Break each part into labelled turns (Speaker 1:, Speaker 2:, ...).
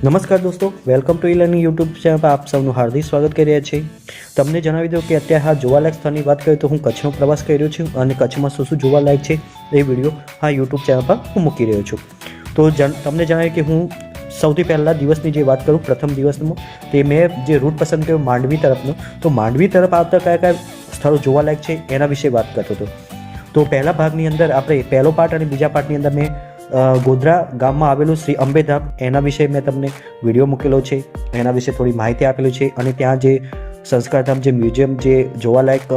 Speaker 1: નમસ્કાર દોસ્તો, welcome to ઈ-લર્નિંગ YouTube channel પર આપ સૌનું હાર્દિક સ્વાગત કરી રહ્યા છીએ। તમને જણાવી દઉં કે અત્યારે હા જોવાલાયક સ્થળની વાત કરીએ તો હું કચ્છનો પ્રવાસ કરી રહ્યો છું અને કચ્છમાં શું શું જોવાલાયક છે એ વિડીયો હા યુટ્યુબ ચેનલ પર હું મૂકી રહ્યો છું। તો તમને જણાવ્યું કે હું સૌથી પહેલાં દિવસની જે વાત કરું, પ્રથમ દિવસનું તે મેં જે રૂટ પસંદ કર્યો માંડવી તરફનો, તો માંડવી તરફ આવતા કયા કયા સ્થળો જોવાલાયક છે એના વિશે વાત કરતો હતો। તો પહેલા ભાગની અંદર આપણે પહેલો પાર્ટ અને બીજા પાર્ટની અંદર મેં ગોધરા ગામમાં આવેલું શ્રી અંબેધામ એના વિશે મેં તમને વિડીયો મૂકેલો છે, એના વિશે થોડી માહિતી આપેલી છે અને ત્યાં જે સંસ્કારધામ જે મ્યુઝિયમ જે જોવાલાયક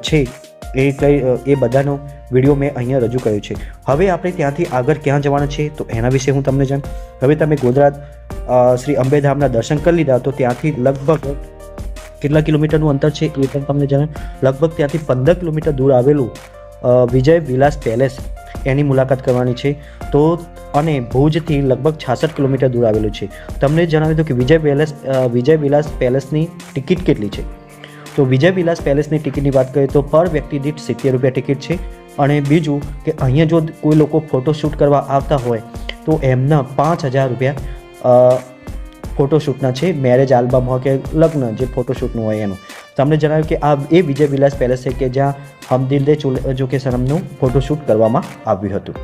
Speaker 1: છે એ બધાનો વિડીયો મેં અહીંયા રજૂ કર્યો છે। હવે આપણે ત્યાંથી આગળ ક્યાં જવાના છે તો એના વિશે હું તમને જાણ। હવે તમે ગોધરા શ્રી અંબેધામના દર્શન કરી લીધા તો ત્યાંથી લગભગ કેટલા કિલોમીટરનું અંતર છે એ પણ તમને જણાવ। લગભગ ત્યાંથી 15 કિલોમીટર દૂર આવેલું વિજય વિલાસ પેલેસ એની મુલાકાત કરવાની છે। તો અને ભુજથી લગભગ 66 કિલોમીટર દૂર આવેલું છે। તમને જણાવી દઉં કે વિજય વિલાસ પેલેસની ટિકિટ કેટલી છે। તો વિજય વિલાસ પેલેસની ટિકિટની વાત કરીએ તો પર વ્યક્તિ દીઠ 70 રૂપિયા ટિકિટ છે। અને બીજું કે અહીંયા જો કોઈ લોકો ફોટોશૂટ કરવા આવતા હોય તો એમના 5000 રૂપિયા ફોટોશૂટના છે, મેરેજ આલ્બમ હોય કે લગ્ન જે ફોટોશૂટનું હોય એનું। તમને જણાવ્યું કે આ એ વિજય વિલાસ પેલેસ છે કે જ્યાં હમ દિલ દે જો કે સનમનું ફોટોશૂટ કરવામાં આવ્યું હતું।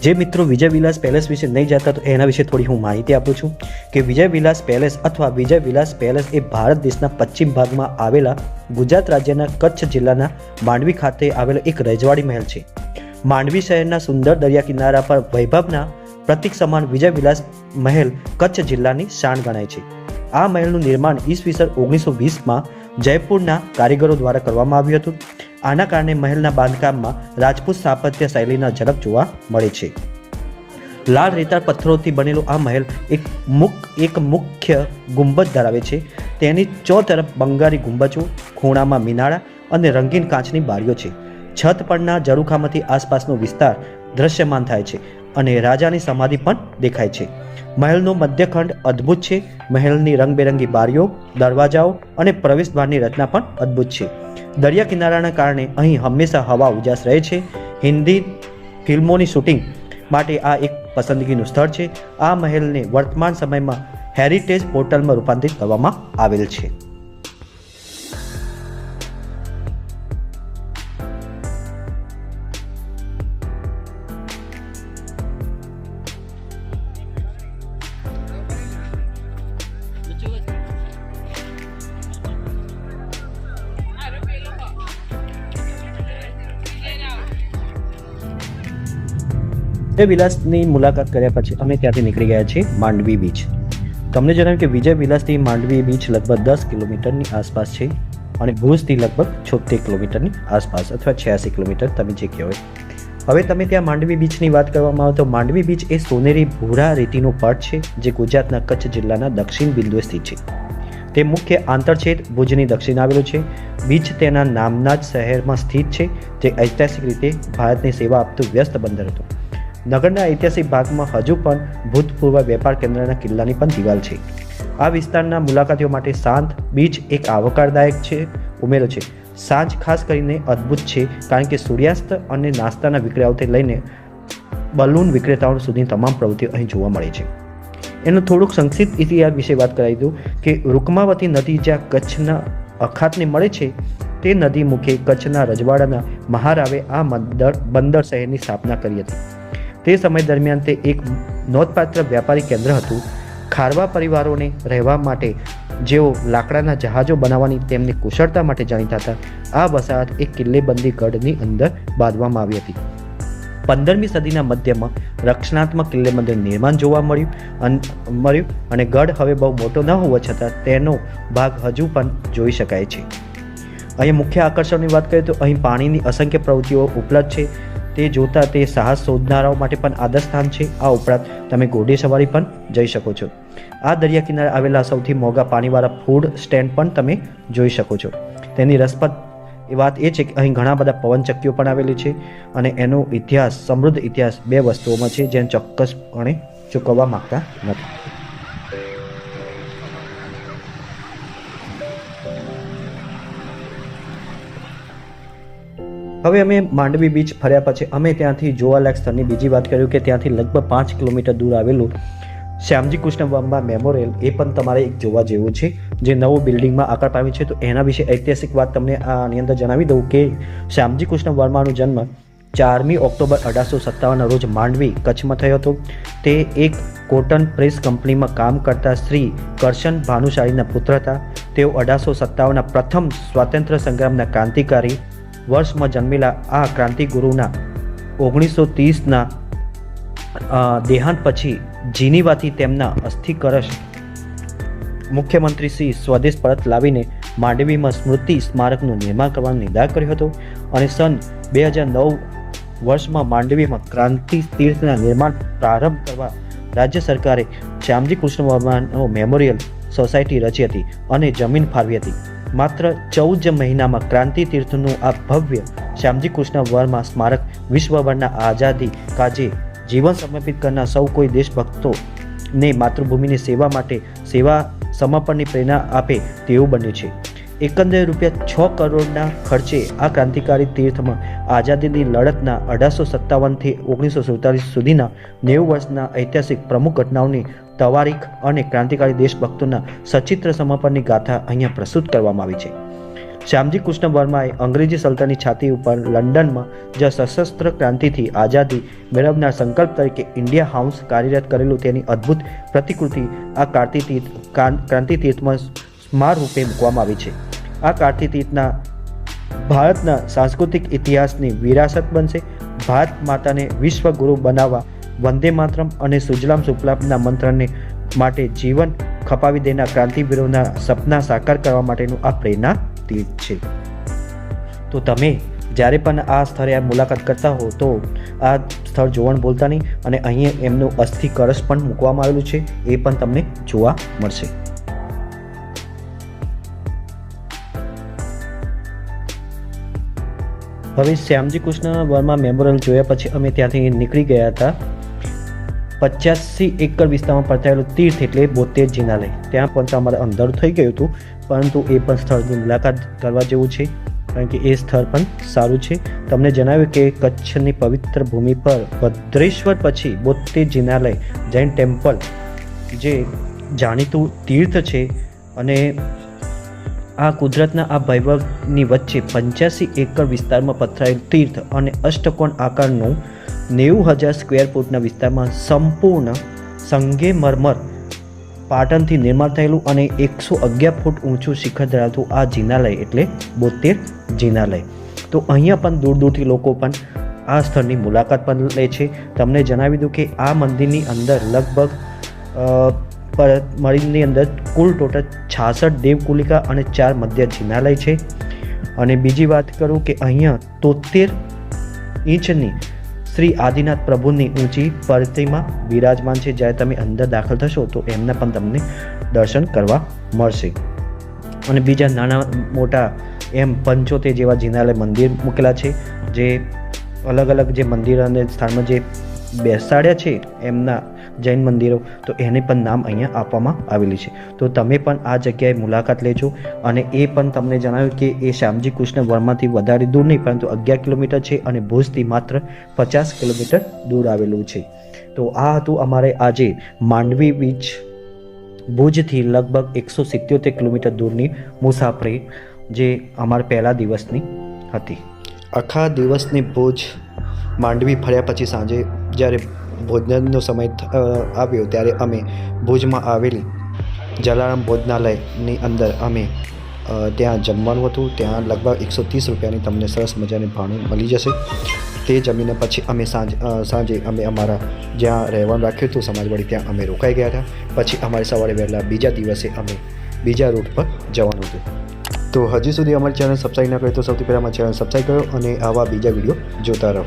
Speaker 1: જે મિત્રો વિજય વિલાસ પેલેસ વિશે નહીં જાણતા તો એના વિશે થોડી હું માહિતી આપું છું કે વિજય વિલાસ પેલેસ અથવા વિજય વિલાસ પેલેસ એ ભારત દેશના પશ્ચિમ ભાગમાં આવેલા ગુજરાત રાજ્યના કચ્છ જિલ્લાના માંડવી ખાતે આવેલો એક રજવાડી મહેલ છે। માંડવી શહેરના સુંદર દરિયા કિનારા પર વૈભવના પ્રતીક સમાન વિજય વિલાસ મહેલ કચ્છ જિલ્લાની શાન ગણાય છે। આ મહેલનું નિર્માણ ઈસવીસન 1920માં જયપુરના કારીગરો દ્વારા કરવામાં આવ્યું હતું। આના કારણે મહેલના બાંધકામમાં રાજપૂત સ્થાપત્ય શૈલીના ઝલક જોવા મળે છે। લાલ રેતાળ પથ્થરોથી બનેલો આ મહેલ એક મુખ્ય ગુંબજ ધરાવે છે। તેની ચોતરફ બંગાળી ગુંબજો, ખૂણામાં મિનાળા અને રંગીન કાચની બારીઓ છે। છત પરના ઝરૂખામાંથી આસપાસનો વિસ્તાર દ્રશ્યમાન થાય છે અને રાજાની સમાધિ પણ દેખાય છે। મહેલનો મધ્યખંડ અદ્ભુત છે। મહેલની રંગબેરંગી બારીઓ, દરવાજાઓ અને પ્રવેશદ્વારની રચના પણ અદ્ભુત છે। દરિયા કિનારાના કારણે અહીં હંમેશા હવા ઉજાસ રહે છે। હિન્દી ફિલ્મોની શૂટિંગ માટે આ એક પસંદગીનું સ્થળ છે। આ મહેલને વર્તમાન સમયમાં હેરિટેજ પોર્ટલમાં રૂપાંતરિત કરવામાં આવેલ છે। વિજય વિલાસની મુલાકાત કર્યા પછી અમે ત્યાંથી નીકળી ગયા છીએ માંડવી બીચ। તમને જણાવ્યું કે વિજય વિલાસથી માંડવી બીચ લગભગ 10 કિલોમીટરની આસપાસ છે અને ભુજથી લગભગ 76 કિલોમીટરની આસપાસ અથવા 86 કિલોમીટર તમે જે કહેવાય। હવે તમે ત્યાં માંડવી બીચની વાત કરવામાં આવે તો માંડવી બીચ એ સોનેરી ભૂરા રેતીનો પટ છે જે ગુજરાતના કચ્છ જિલ્લાના દક્ષિણ બિંદુએ સ્થિત છે। તે મુખ્ય આંતરછેદ ભુજની દક્ષિણ આવેલું છે। બીચ તેના નામના જ શહેરમાં સ્થિત છે જે ઐતિહાસિક રીતે ભારતને સેવા આપતું વ્યસ્ત બંદર હતું। નગરના ઐતિહાસિક ભાગમાં હજુ પણ ભૂતપૂર્વ વેપાર કેન્દ્રના કિલ્લાની પણ દિવાલ છે। આ વિસ્તારના મુલાકાતીઓ માટે શાંત બીચ એક આવકારદાયક છે ઉમેરો છે। સાંજ ખાસ કરીને અદ્ભુત છે કારણ કે સૂર્યાસ્ત અને નાસ્તાના વિક્રેતાઓથી લઈને બલૂન વિક્રેતાઓ સુધીની તમામ પ્રવૃત્તિઓ અહીં જોવા મળે છે। એનો થોડુંક સંક્ષિપ્ત ઇતિહાસ વિશે વાત કરાવી દઉં કે રૂકમાવતી નદી જ્યાં કચ્છના અખાતને મળે છે તે નદી મુખે કચ્છના રજવાડાના મહારાવે આ બંદર શહેરની સ્થાપના કરી હતી। તે સમય દરમિયાન તે એક નોંધપાત્ર વ્યાપારી કેન્દ્ર હતું। ખારવા પરિવારોને રહેવા માટે જેઓ લાકડાના જહાજો બનાવવાની તેમની કુશળતા માટે જાણીતા હતા। આ વસાહત એક કિલ્લેબંધી ગઢની અંદર બાંધવામાં આવી હતી। 15મી સદીના મધ્યમાં રક્ષણાત્મક કિલ્લેબંધીનું નિર્માણ જોવા મળ્યું અને ગઢ હવે બહુ મોટો ન હોવા છતાં તેનો ભાગ હજુ પણ જોઈ શકાય છે। અહીં મુખ્ય આકર્ષણની વાત કરીએ તો અહીં પાણીની અસંખ્ય પ્રવૃત્તિઓ ઉપલબ્ધ છે। તે જોતા તે સાહસ શોધનારાઓ માટે પણ આદર્શ સ્થાન છે। આ ઉપરાંત તમે ઘોડી સવારી પણ જઈ શકો છો। આ દરિયા કિનારે આવેલા સૌથી મોંઘા પાણીવાળા ફૂડ સ્ટેન્ડ પણ તમે જોઈ શકો છો। તેની રસપ્રદ એ વાત એ છે કે અહીં ઘણા બધા પવનચક્કીઓ પણ આવેલી છે અને એનો ઇતિહાસ, સમૃદ્ધ ઇતિહાસ 2 વસ્તુઓમાં છે જેને ચોક્કસપણે ચૂકવવા માંગતા નથી. હવે અમે માંડવી બીચ ફર્યા પછી અમે ત્યાંથી જોવાલાયક સ્થળની બીજી વાત કર્યું કે ત્યાંથી લગભગ 5 કિલોમીટર દૂર આવેલું શ્યામજી કૃષ્ણ વર્મા મેમોરિયલ, એ પણ તમારે એક જોવા જેવું છે, જે નવું બિલ્ડિંગમાં આકાર પામી છે. તો એના વિશે ઐતિહાસિક વાત તમને આની અંદર જણાવી દઉં કે શ્યામજી કૃષ્ણ વર્માનો જન્મ 4મી ઓક્ટોબર 1857ના રોજ માંડવી, કચ્છમાં થયો હતો. તે એક કોટન પ્રેસ કંપનીમાં કામ કરતા શ્રી કરશન ભાનુશાળીના પુત્ર હતા. તેઓ 1857ના પ્રથમ સ્વાતંત્ર્ય સંગ્રામના ક્રાંતિકારી વર્ષમાં જન્મેલા આ ક્રાંતિગુરુના 1930ના દેહાંત પછી જીનીવાથી તેમના અસ્થિ કળશ મુખ્યમંત્રી શ્રી સ્વદેશ પરત લાવીને માંડવીમાં સ્મૃતિ સ્મારકનું નિર્માણ કરવાનો નિર્ધાર કર્યો હતો અને સન 2009 વર્ષમાં માંડવીમાં ક્રાંતિ તીર્થના નિર્માણ પ્રારંભ કરવા રાજ્ય સરકારે શ્યામજી કૃષ્ણ વર્માનો મેમોરિયલ સોસાયટી રચી હતી અને જમીન ફાળવી હતી. માત્ર 14 મહિનામાં ક્રાંતિ તીર્થનું આ ભવ્ય શ્યામજી કૃષ્ણ વર્મા સ્મારક વિશ્વભરના આઝાદી કાજે જીવન સમર્પિત કરનાર સૌ કોઈ દેશભક્તોને માતૃભૂમિની સેવા માટે સેવા સમર્પણની પ્રેરણા આપે તેવું બન્યું છે. એકંદરે ₹6 કરોડના ખર્ચે આ ક્રાંતિકારી તીર્થમાં આઝાદીની લડતના 1857થી 1947 સુધીના 90 વર્ષના ઐતિહાસિક પ્રમુખ ઘટનાઓની તવારીખ અને ક્રાંતિકારી દેશભક્તોના સચિત્ર સમર્પણની ગાથા અહીંયા પ્રસ્તુત કરવામાં આવી છે. શ્યામજી કૃષ્ણ વર્માએ અંગ્રેજી સલ્તનની છાતી ઉપર લંડનમાં જ સશસ્ત્ર ક્રાંતિથી આઝાદી મેળવનાર સંકલ્પ તરીકે ઇન્ડિયા હાઉસ કાર્યરત કરેલું તેની અદ્ભુત પ્રતિકૃતિ આ ક્રાંતિ તીર્થમાં સ્માર રૂપે મૂકવામાં આવી છે. આ ક્રાંતિ તીર્થના ભારતના સાંસ્કૃતિક ઇતિહાસની વિરાસત બનશે. ભારત માતાને વિશ્વગુરુ બનાવવા વંદે માતરમ અને સુજલામ સુફલામના મંત્રને માટે જીવન ખપાવી દેનાર ક્રાંતિવીરોના સપના સાકાર કરવા માટેનું આ પ્રેરણા તીર્થ છે. તો તમે જ્યારે પણ આ સ્થળે મુલાકાત કરતા હો તો આ સ્થળ જોવાનું ભૂલતા નહીં અને અહીં એમનું અસ્થિ કળશ પણ મૂકવામાં આવેલું છે, એ પણ તમને જોવા મળશે. હવે શ્યામજી કૃષ્ણ વર્મા મેમોરિયલ જોયા પછી અમે ત્યાંથી નીકળી ગયા હતા 85 એકર વિસ્તારમાં પથરાયેલું તીર્થ એટલે 72 જિનાલય. ત્યાં પણ અમારે અંધારું થઈ ગયું હતું, પરંતુ એ પણ સ્થળની મુલાકાત કરવા જેવું છે કારણ કે એ સ્થળ પણ સારું છે. તમને જણાવ્યું કે કચ્છની પવિત્ર ભૂમિ પર ભદ્રેશ્વર પછી 72 જિનાલય જૈન ટેમ્પલ જે જાણીતું તીર્થ છે અને આ કુદરતના આ વૈભવની વચ્ચે 85 એકર વિસ્તારમાં પથરાયેલું તીર્થ અને અષ્ટકોણ આકારનું 90,000 સ્ક્વેર ફૂટના વિસ્તારમાં સંપૂર્ણ સંગેમરમર પાટણથી નિર્માણ થયેલું અને 111 ફૂટ ઊંચું શિખર ધરાવતું આ જિનાલય એટલે 72 જિનાલય. તો અહીંયા પણ દૂર દૂરથી લોકો પણ આ સ્થળની મુલાકાત પણ લે છે. તમને જણાવી દઉં કે આ મંદિરની અંદર લગભગ મંદિરની અંદર કુલ ટોટલ 66 દેવકુલિકા અને 4 મધ્ય જિનાલય છે. અને બીજી વાત કરું કે અહીંયા 73 ઇંચની શ્રી આદિનાથ પ્રભુની ઊંચી પ્રતિમા બિરાજમાન છે. જ્યારે તમે અંદર દાખલ થશો તો એમના પણ તમને દર્શન કરવા મળશે. અને બીજા નાના મોટા એમ 75 જેવા જિનાલય મંદિર મૂકેલા છે, જે અલગ અલગ જે મંદિર અને સ્થાનમાં જે બેસાડ્યા છે એમના જૈન મંદિરો, તો એને પણ નામ અહીંયા આપવામાં આવેલી છે. તો તમે પણ આ જગ્યાએ મુલાકાત લેજો. અને એ પણ તમને જણાવ્યું કે એ શ્યામજી કૃષ્ણ વર્માથી વધારે દૂર નહીં, પરંતુ 11 કિલોમીટર છે અને ભુજથી માત્ર 50 કિલોમીટર દૂર આવેલું છે. તો આ હતું અમારે આજે માંડવી બીચ ભુજથી લગભગ 177 કિલોમીટર દૂરની મુસાફરી, જે અમારા પહેલા દિવસની હતી. આખા દિવસની ભુજ માંડવી ફર્યા પછી સાંજે જ્યારે ભોજનનો સમય આવ્યો ત્યારે અમે ભુજમાં આવેલી જલારામ ભોજનાલયની અંદર અમે ત્યાં જમવાનું હતું. ત્યાં લગભગ 130 રૂપિયાની તમને સરસ મજાની ભાણું મળી જશે. તે જમીને પછી અમે સાંજે અમે અમારા જ્યાં રહેવાનું રાખ્યું હતું સમાજવાડી, ત્યાં અમે રોકાઈ ગયા હતા. પછી અમારે સવારે વહેલા બીજા દિવસે અમે બીજા રૂટ પર જવાનું હતું. તો હજી સુધી અમારી ચેનલ સબસ્ક્રાઈબ ના કરી તો સૌથી પહેલાં અમારી ચેનલ સબસ્ક્રાઈબ કરો અને આવા બીજા વિડીયો જોતા રહો.